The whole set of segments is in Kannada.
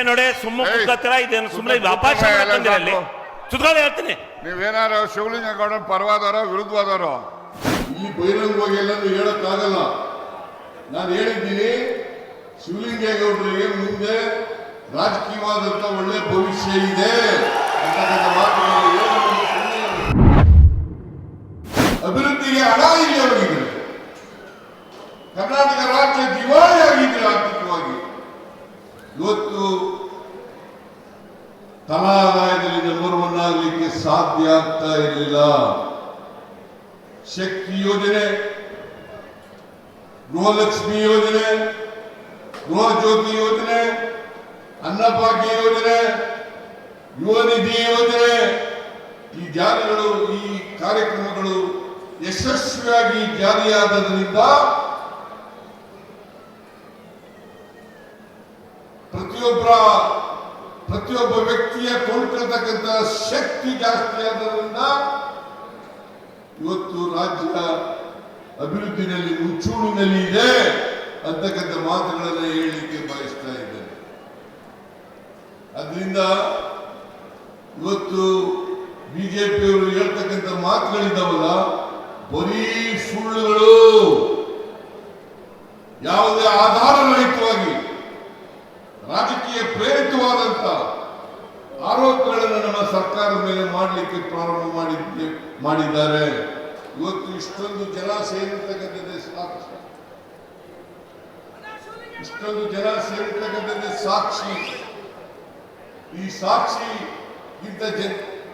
ನೋಡಿ ಸುಮ್ಮನೆ ಕೂತ್ಕೊಳ್ತೀರ, ಇದೇನು ಸುಮ್ಮನೆ ವ್ಯಾಪಾರ ಅಲ್ಲಿ ಸುತ್ಕೊಳ್ಳಿ ಹೇಳ್ತೀನಿ. ನೀವೇನಾರು ಶಿವಲಿಂಗೇಗೌಡ ಪರವಾದವರೋ ವಿರುದ್ಧವಾದವರು ಇಲ್ಲಿ ಬಹಿರಂಗವಾಗಿ ಎಲ್ಲರೂ ಹೇಳಕ್ಕಾಗಲ್ಲ. ನಾನು ಹೇಳಿದ್ದೀನಿ, ಶಿವಲಿಂಗೇಗೌಡರಿಗೆ ಮುಂದೆ ರಾಜಕೀಯವಾದಂತ ಒಳ್ಳೆ ಭವಿಷ್ಯ ಇದೆ ಅಂತಕ್ಕಂಥ ಮಾತುಗಳನ್ನು ಅಭಿವೃದ್ಧಿಗೆ ಹಣ ಇಲ್ಲಿ ಅವರಿಗಿದೆ. ಕರ್ನಾಟಕ ರಾಜ್ಯ ದಿವಾಳಿ ಆಗಿದೆ ಆರ್ಥಿಕವಾಗಿ. ಇವತ್ತು ತಲಾದಾಯದಲ್ಲಿ ನಂಬರ್ 1 ಆಗಲಿಕ್ಕೆ ಸಾಧ್ಯ ಆಗ್ತಾ ಇರಲಿಲ್ಲ. ಶಕ್ತಿ ಯೋಜನೆ, ಗೃಹಲಕ್ಷ್ಮಿ ಯೋಜನೆ, ಗೃಹ ಜ್ಯೋತಿ ಯೋಜನೆ, ಅನ್ನಭಾಗ್ಯ ಯೋಜನೆ, ಯುವ ನಿಧಿ ಯೋಜನೆ, ಈ ಜಾರಿಗಳು, ಈ ಕಾರ್ಯಕ್ರಮಗಳು ಯಶಸ್ವಿಯಾಗಿ ಜಾರಿಯಾದದರಿಂದ ಪ್ರತಿಯೊಬ್ಬ ವ್ಯಕ್ತಿಯ ಕೊಂಡ್ಕೊಳ್ತಕ್ಕಂಥ ಶಕ್ತಿ ಜಾಸ್ತಿ ಆದ್ರಿಂದ ಇವತ್ತು ರಾಜ್ಯ ಅಭಿವೃದ್ಧಿನಲ್ಲಿ ಮುಂಚೂಣಿನಲ್ಲಿ ಇದೆ ಅಂತಕ್ಕಂಥ ಮಾತುಗಳನ್ನು ಹೇಳಲಿಕ್ಕೆ ಬಯಸ್ತಾ ಇದ್ದೇನೆ. ಅದರಿಂದ ಇವತ್ತು ಬಿಜೆಪಿಯವರು ಹೇಳ್ತಕ್ಕಂಥ ಮಾತುಗಳಿದ್ದಾವಲ್ಲ, ಬರೀ ಸುಳ್ಳುಗಳು, ಯಾವುದೇ ಆಧಾರ ರಹಿತವಾಗಿ ರಾಜಕೀಯ ಪ್ರೇರಿತವಾದಂತ ಆರೋಪಗಳನ್ನು ನಮ್ಮ ಸರ್ಕಾರದ ಮೇಲೆ ಮಾಡಲಿಕ್ಕೆ ಪ್ರಾರಂಭ ಮಾಡಿದ್ದಾರೆ. ಇವತ್ತು ಇಷ್ಟೊಂದು ಜನ ಸೇರಿರ್ತಕ್ಕಂಥದ್ದೇ ಸಾಕ್ಷಿ, ಇಷ್ಟೊಂದು ಜನ ಸೇರಿರ್ತಕ್ಕಂಥದ್ದೇ ಸಾಕ್ಷಿ. ಈ ಸಾಕ್ಷಿ ಇಂಥ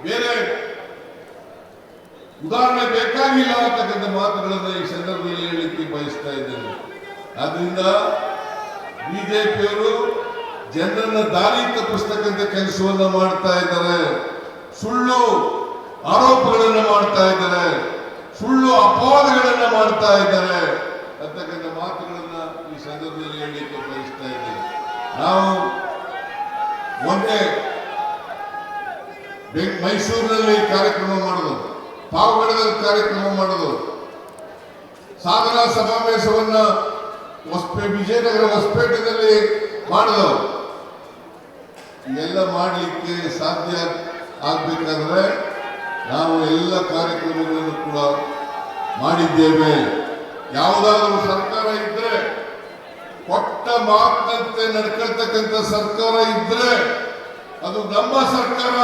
ಬೇರೆ ಉದಾಹರಣೆ ಬೇಕಾಗಿಲ್ಲ ಅಂತಕ್ಕಂಥ ಮಾತುಗಳನ್ನು ಈ ಸಂದರ್ಭದಲ್ಲಿ ಹೇಳಲಿಕ್ಕೆ ಬಯಸ್ತಾ ಇದ್ದೇನೆ. ಆದ್ರಿಂದ ಬಿಜೆಪಿಯವರು ಜನರನ್ನ ದಾರಿ ತಪ್ಪಿಸ್ತಕ್ಕಂಥ ಕೆಲಸವನ್ನ ಮಾಡ್ತಾ ಇದ್ದಾರೆ. ಸುಳ್ಳು ಆರೋಪಗಳನ್ನು ಮಾಡ್ತಾ ಇದ್ದಾರೆ, ಸುಳ್ಳು ಅಪವಾದಗಳನ್ನ ಮಾಡ್ತಾ ಇದ್ದಾರೆ ಅಂತಕ್ಕಂಥ ಮಾತುಗಳನ್ನ ಈ ಸಂದರ್ಭದಲ್ಲಿ ಹೇಳಲಿಕ್ಕೆ ಬಯಸ್ತಾ ಇದ್ದೇವೆ. ನಾವು ಮೊನ್ನೆ ಮೈಸೂರಿನಲ್ಲಿ ಕಾರ್ಯಕ್ರಮ ಮಾಡೋದು, ಪಾವಗಡದಲ್ಲಿ ಕಾರ್ಯಕ್ರಮ ಮಾಡೋದು, ಸಾಧನಾ ಸಮಾವೇಶವನ್ನ ವಿಜಯನಗರ ಹೊಸಪೇಟೆಯಲ್ಲಿ ಮಾಡೋದು. ಎಲ್ಲ ಮಾಡಲಿಕ್ಕೆ ಸಾಧ್ಯ ಆಗ್ಬೇಕಾದ್ರೆ ನಾವು ಎಲ್ಲ ಕಾರ್ಯಕ್ರಮಗಳನ್ನು ಕೂಡ ಮಾಡಿದ್ದೇವೆ. ಯಾವುದಾದ್ರೂ ಸರ್ಕಾರ ಇದ್ರೆ, ಕೊಟ್ಟ ಮಾತಿನಂತೆ ನಡ್ಕೊಳ್ತಕ್ಕಂಥ ಸರ್ಕಾರ ಇದ್ರೆ ಅದು ನಮ್ಮ ಸರ್ಕಾರ,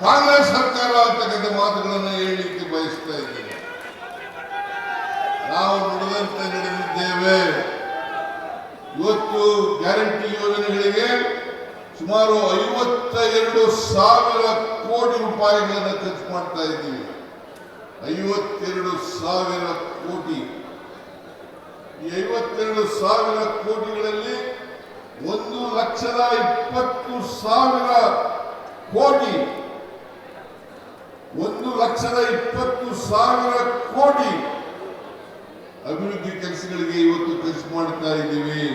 ಕಾಂಗ್ರೆಸ್ ಸರ್ಕಾರ ಅಂತಕ್ಕಂಥ ಮಾತುಗಳನ್ನು ಹೇಳಲಿಕ್ಕೆ ಬಯಸ್ತಾ ಇದ್ದೇವೆ. ನಾವು ನುಡಿದಂತೆ ನಡೆದಿದ್ದೇವೆ. ಇವತ್ತು ಗ್ಯಾರಂಟಿ ಯೋಜನೆಗಳಿಗೆ ಸುಮಾರು 52,000 ಕೋಟಿ ರೂಪಾಯಿಗಳನ್ನು ಖರ್ಚು ಮಾಡ್ತಾ ಇದ್ದೀವಿ. 52,000 ಕೋಟಿ. ಈ 52,000 ಕೋಟಿಗಳಲ್ಲಿ 1,20,000 ಕೋಟಿ, 1,20,000 ಕೋಟಿ ಅಭಿವೃದ್ಧಿ ಕೆಲಸಗಳಿಗೆ ಇವತ್ತು ಖರ್ಚು ಮಾಡ್ತಾ ಇದ್ದೀವಿ.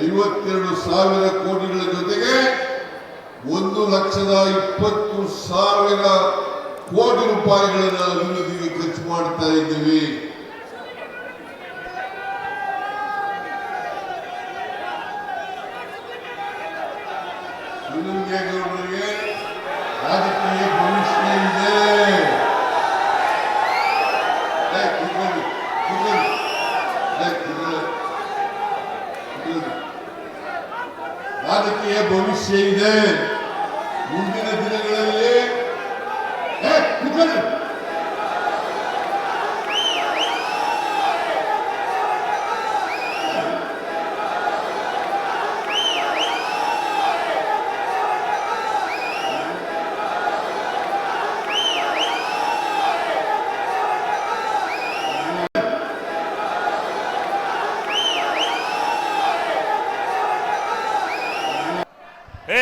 52,000 ಕೋಟಿಗಳ ಜೊತೆಗೆ 1,20,000 ಕೋಟಿ ರೂಪಾಯಿಗಳನ್ನು ಅಭಿವೃದ್ಧಿಗೆ ಖರ್ಚು ಮಾಡ್ತಾ ಇದ್ದೀವಿ. ಶಿವಲಿಂಗೇಗೌಡರಿಗೆ ರಾಜಕೀಯ ಭವಿಷ್ಯ ಇದೆ. ರಾಜಕೀಯ ಭವಿಷ್ಯ ಇದೆ. ಮುಂದಿನ ದಿನಗಳಲ್ಲಿ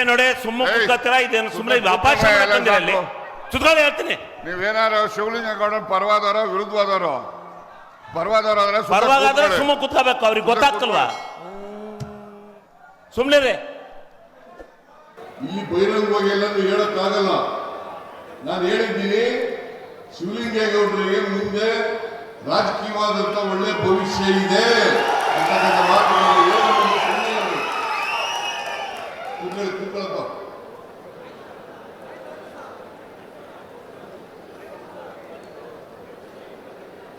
ನೋಡಿ ಸುಮ್ಮನೆ ಕೂತ್ಕೊಳ್ತೀರ, ಇದೇನು ಸುಮ್ಮನೆ ವ್ಯಾಪಾರ ಅಲ್ಲಿ ಸುತ್ಕೊಳ್ಳಿ ಹೇಳ್ತೀನಿ. ನೀವೇನಾರು ಶಿವಲಿಂಗೇಗೌಡ ಪರವಾದವರೋ ವಿರುದ್ಧವಾದವರು ಪರವಾದ್ರೆ ಸುಮ್ಮನೆ ಕೂತ್ಕೋಬೇಕು, ಅವ್ರಿಗೆ ಗೊತ್ತಾಗ್ತಲ್ವಾ? ಸುಮ್ಮನೆ ಇಲ್ಲಿ ಬಹಿರಂಗವಾಗಿ ಎಲ್ಲರೂ ಹೇಳಕ್ಕಾಗಲ್ಲ. ನಾನು ಹೇಳಿದ್ದೀನಿ, ಶಿವಲಿಂಗೇಗೌಡರಿಗೆ ಮುಂದೆ ರಾಜಕೀಯವಾದಂತ ಒಳ್ಳೆ ಭವಿಷ್ಯ ಇದೆ ಅಂತಕ್ಕಂಥ ಮಾತುಗಳನ್ನು ಕೂತ್ಕೊಳ್ಳಪ್ಪ.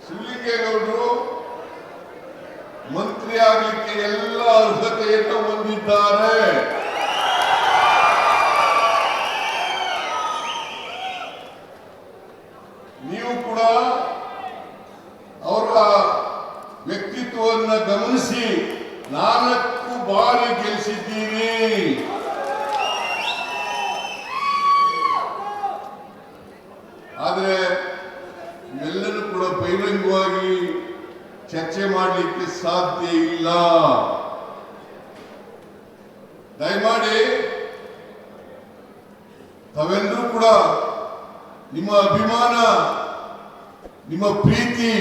ಶಿವಲಿಂಗೇಗೌಡರು ಮಂತ್ರಿ ಆಗಲಿಕ್ಕೆ ಎಲ್ಲ ಅರ್ಹತೆಯನ್ನು ಹೊಂದಿದ್ದಾರೆ. ನೀವು ಕೂಡ ಅವರ ವ್ಯಕ್ತಿತ್ವವನ್ನು ಗಮನಿಸಿ 4 ಬಾರಿ ಗೆಲ್ಲಿಸಿದ್ದೀರಿ. ಆದರೆ ಎಲ್ಲರೂ ಕೂಡ ಬಹಿರಂಗವಾಗಿ ಚರ್ಚೆ ಮಾಡಲಿಕ್ಕೆ ಸಾಧ್ಯ ಇಲ್ಲ. ದಯಮಾಡಿ ತಾವೆಲ್ಲರೂ ಕೂಡ ನಿಮ್ಮ ಅಭಿಮಾನ, ನಿಮ್ಮ ಪ್ರೀತಿ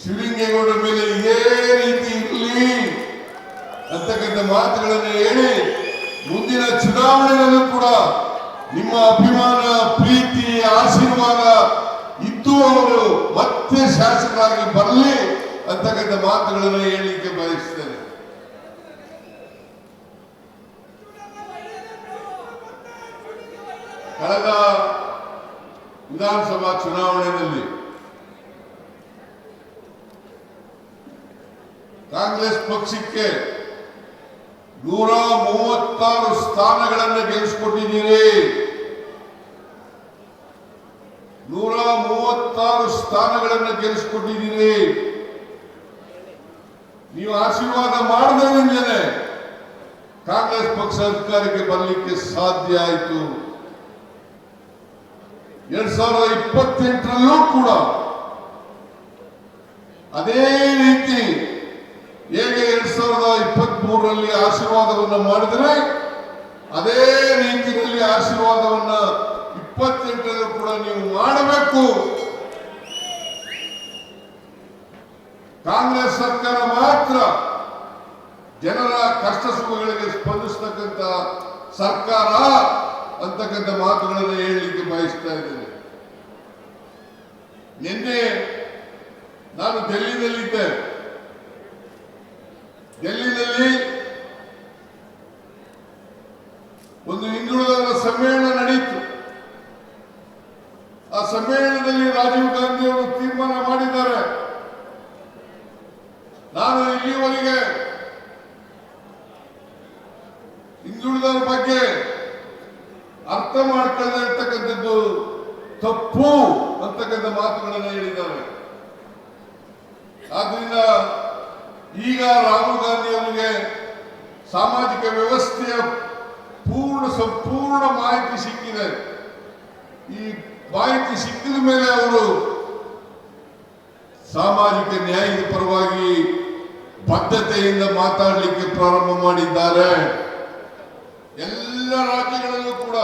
ಶಿವಲಿಂಗೇಗೌಡರ ಮೇಲೆ ಇದೇ ರೀತಿ ಇರಲಿ ಅಂತಕ್ಕಂಥ ಮಾತುಗಳನ್ನು ಹೇಳಿ ಮುಂದಿನ ಚುನಾವಣೆಯಲ್ಲೂ ಕೂಡ ನಿಮ್ಮ ಅಭಿಮಾನ, ಪ್ರೀತಿ, ಆಶೀರ್ವಾದ ಇದ್ದು ಅವರು ಮತ್ತೆ ಶಾಸಕರಾಗಿ ಬರಲಿ ಅಂತಕ್ಕಂಥ ಮಾತುಗಳನ್ನು ಹೇಳಲಿಕ್ಕೆ ಬಯಸ್ತೇನೆ. ಕಳೆದ ವಿಧಾನಸಭಾ ಚುನಾವಣೆಯಲ್ಲಿ ಕಾಂಗ್ರೆಸ್ ಪಕ್ಷಕ್ಕೆ 136 ಸ್ಥಾನಗಳನ್ನು ಗೆಲ್ಲಿಸಿಕೊಟ್ಟಿದ್ದೀರಿ. 136 ಸ್ಥಾನಗಳನ್ನು ಗೆಲ್ಲಿಸಿಕೊಟ್ಟಿದ್ದೀರಿ. ನೀವು ಆಶೀರ್ವಾದ ಮಾಡದೇನೆ ಕಾಂಗ್ರೆಸ್ ಪಕ್ಷ ಅಧಿಕಾರಕ್ಕೆ ಬರಲಿಕ್ಕೆ ಸಾಧ್ಯ ಆಯಿತು. 2028ರಲ್ಲೂ ಕೂಡ ಅದೇ ರೀತಿ ಹೇಗೆ 2023ರಲ್ಲಿ ಆಶೀರ್ವಾದವನ್ನು ಮಾಡಿದರೆ ಅದೇ ರೀತಿಯಲ್ಲಿ ಆಶೀರ್ವಾದವನ್ನ 28ರಲ್ಲೂ ಕೂಡ ನೀವು ಮಾಡಬೇಕು. ಕಾಂಗ್ರೆಸ್ ಸರ್ಕಾರ ಮಾತ್ರ ಜನರ ಕಷ್ಟ ಸುಖಗಳಿಗೆ ಸ್ಪಂದಿಸತಕ್ಕಂಥ ಸರ್ಕಾರ ಅಂತಕ್ಕಂಥ ಮಾತುಗಳನ್ನು ಹೇಳಲಿಕ್ಕೆ ಬಯಸ್ತಾ ಇದ್ದೇನೆ. ನಿನ್ನೆ ನಾನು ಡೆಲ್ಲಿನಲ್ಲಿದ್ದೆ. ಡೆಲ್ಲಿನಲ್ಲಿ ಒಂದು ಹಿಂದುಳಿದವರ ಸಮ್ಮೇಳನ ನಡೆಯಿತು. ಆ ಸಮ್ಮೇಳನದಲ್ಲಿ ರಾಜೀವ್ ಗಾಂಧಿ ಅವರು ತೀರ್ಮಾನ ಮಾಡಿದ್ದಾರೆ, ನಾನು ಇಲ್ಲಿವರೆಗೆ ಹಿಂದುಳಿದವರ ಬಗ್ಗೆ ಅರ್ಥ ಮಾಡ್ಕೊಳ್ಳದೆ ಇರ್ತಕ್ಕಂಥದ್ದು ತಪ್ಪು ಅಂತಕ್ಕಂಥ ಮಾತುಗಳನ್ನು ಹೇಳಿದ್ದಾರೆ. ಆದ್ರಿಂದ ಈಗ ರಾಹುಲ್ ಗಾಂಧಿ ಅವರಿಗೆ ಸಾಮಾಜಿಕ ವ್ಯವಸ್ಥೆಯ ಸಂಪೂರ್ಣ ಮಾಹಿತಿ ಸಿಕ್ಕಿದೆ. ಈ ಮಾಹಿತಿ ಸಿಕ್ಕಿದ ಮೇಲೆ ಅವರು ಸಾಮಾಜಿಕ ನ್ಯಾಯದ ಪರವಾಗಿ ಬದ್ಧತೆಯಿಂದ ಮಾತಾಡಲಿಕ್ಕೆ ಪ್ರಾರಂಭ ಮಾಡಿದ್ದಾರೆ. ಎಲ್ಲ ರಾಜ್ಯಗಳಲ್ಲೂ ಕೂಡ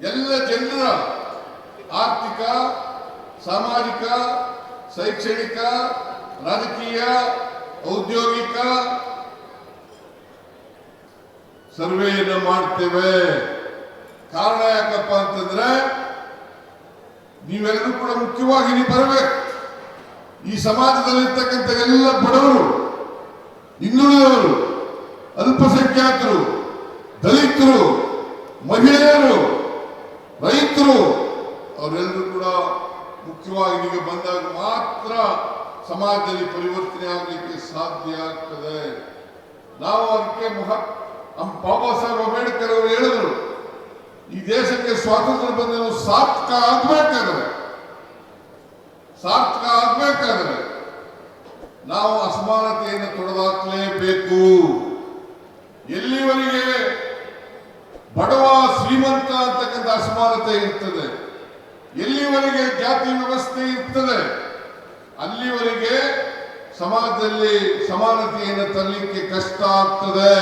ಎಲ್ಲ ಜನರ ಆರ್ಥಿಕ, ಸಾಮಾಜಿಕ, ಶೈಕ್ಷಣಿಕ, ರಾಜಕೀಯ, ಔದ್ಯೋಗಿಕ ಸರ್ವೆಯನ್ನು ಮಾಡ್ತೇವೆ. ಕಾರಣ ಯಾಕಪ್ಪ ಅಂತಂದ್ರೆ ನೀವೆಲ್ಲರೂ ಕೂಡ ಮುಖ್ಯವಾಗಿ ನೀವು ಬರಬೇಕು. ಈ ಸಮಾಜದಲ್ಲಿರ್ತಕ್ಕಂಥ ಎಲ್ಲ ಬಡವರು, ಹಿಂದುಳಿದವರು, ಅಲ್ಪಸಂಖ್ಯಾತರು, ದಲಿತರು, ಮಹಿಳೆಯರು, ರೈತರು ಅವರೆಲ್ಲರೂ ಕೂಡ ಮುಖ್ಯವಾಗಿ ನೀವು ಬಂದಾಗ ಮಾತ್ರ ಸಮಾಜದಲ್ಲಿ ಪರಿವರ್ತನೆ ಆಗಲಿಕ್ಕೆ ಸಾಧ್ಯ ಆಗ್ತದೆ. ನಾವು ಅದಕ್ಕೆ ಬಾಬಾ ಸಾಹೇಬ್ ಅಂಬೇಡ್ಕರ್ ಅವರು ಹೇಳಿದ್ರು, ಈ ದೇಶಕ್ಕೆ ಸ್ವಾತಂತ್ರ್ಯ ಬಂದ ಸಾರ್ಥಕ ಆಗ್ಬೇಕಾದ್ರೆ ನಾವು ಅಸಮಾನತೆಯನ್ನು ತೊಡೆದಾಕಲೇಬೇಕು. ಎಲ್ಲಿವರೆಗೆ ಬಡವ ಶ್ರೀಮಂತ ಅಂತಕ್ಕಂಥ ಅಸಮಾನತೆ ಇರ್ತದೆ, ಎಲ್ಲಿವರೆಗೆ ಜಾತಿ ವ್ಯವಸ್ಥೆ ಇರ್ತದೆ, ಅಲ್ಲಿವರೆಗೆ ಸಮಾಜದಲ್ಲಿ ಸಮಾನತೆಯನ್ನು ತರಲಿಕ್ಕೆ ಕಷ್ಟ ಆಗ್ತದೆ.